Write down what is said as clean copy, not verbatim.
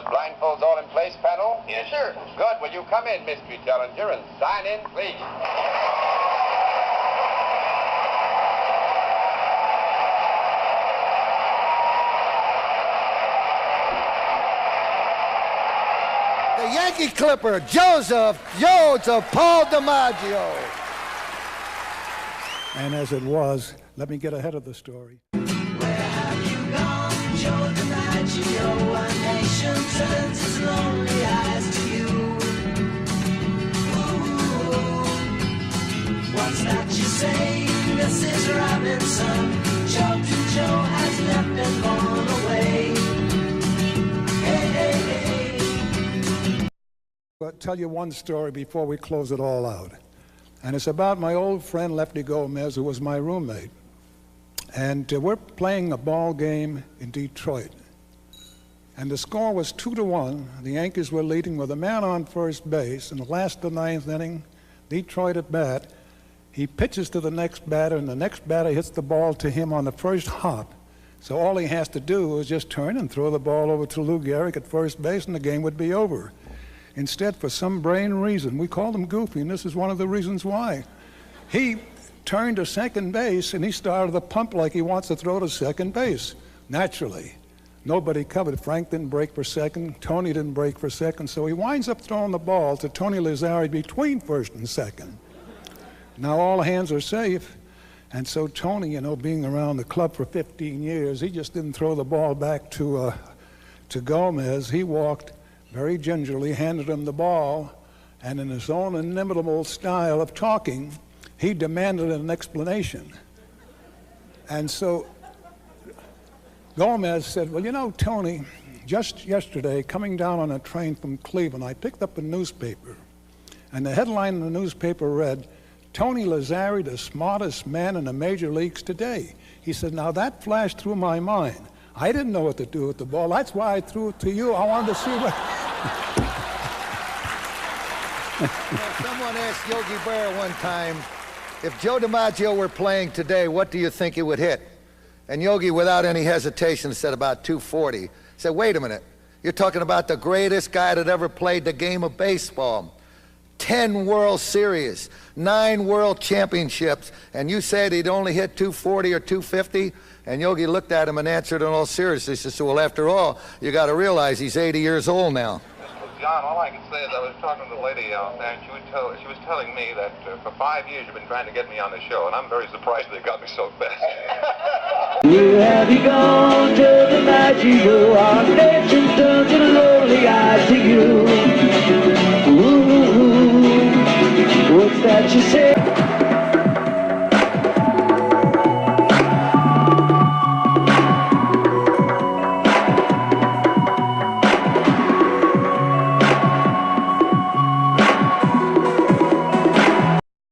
Blindfolds all in place, panel? Yes, sir. Good. Will you come in, Mystery Challenger, and sign in, please? The Yankee Clipper, Joseph Paul DiMaggio. And as it was, let me get ahead of the story. Where have you gone, Joe DiMaggio? A nation turns its lonely eyes to you. Ooh, what's that you say, Mrs. Robinson? Joe has left and gone away. Hey, hey, hey. I'll tell you one story before we close it all out. And it's about my old friend Lefty Gomez, who was my roommate. And we're playing a ball game in Detroit. And the score was 2-1. The Yankees were leading with a man on first base. In the last of the ninth inning, Detroit at bat, he pitches to the next batter, and the next batter hits the ball to him on the first hop. So all he has to do is just turn and throw the ball over to Lou Gehrig at first base, and the game would be over. Instead, for some brain reason, we called him goofy, and this is one of the reasons why. He turned to second base, and he started to pump like he wants to throw to second base. Naturally, nobody covered. Frank didn't break for second. Tony didn't break for second. So he winds up throwing the ball to Tony Lazzari between first and second. Now all hands are safe. And so Tony, you know, being around the club for 15 years, he just didn't throw the ball back to Gomez. He walked very gingerly, handed him the ball, and in his own inimitable style of talking, he demanded an explanation. And so Gomez said, well, you know, Tony, just yesterday, coming down on a train from Cleveland, I picked up a newspaper, and the headline in the newspaper read, Tony Lazzari, the smartest man in the major leagues today. He said, now that flashed through my mind. I didn't know what to do with the ball. That's why I threw it to you. I wanted to see what... Someone asked Yogi Berra one time, if Joe DiMaggio were playing today, what do you think he would hit? And Yogi, without any hesitation, said about 240. He said, wait a minute. You're talking about the greatest guy that ever played the game of baseball. 10 World Series, 9 World Championships, and you said he'd only hit 240 or 250? And Yogi looked at him and answered in all seriousness. He said, well, after all, you got to realize he's 80 years old now. John, all I can say is I was talking to the lady out there, and she was telling me that for 5 years you've been trying to get me on the show, and I'm very surprised they got me so fast. Where have you gone, Joe DiMaggio? Our nation turns its lonely eyes to you. Ooh, what's that you say?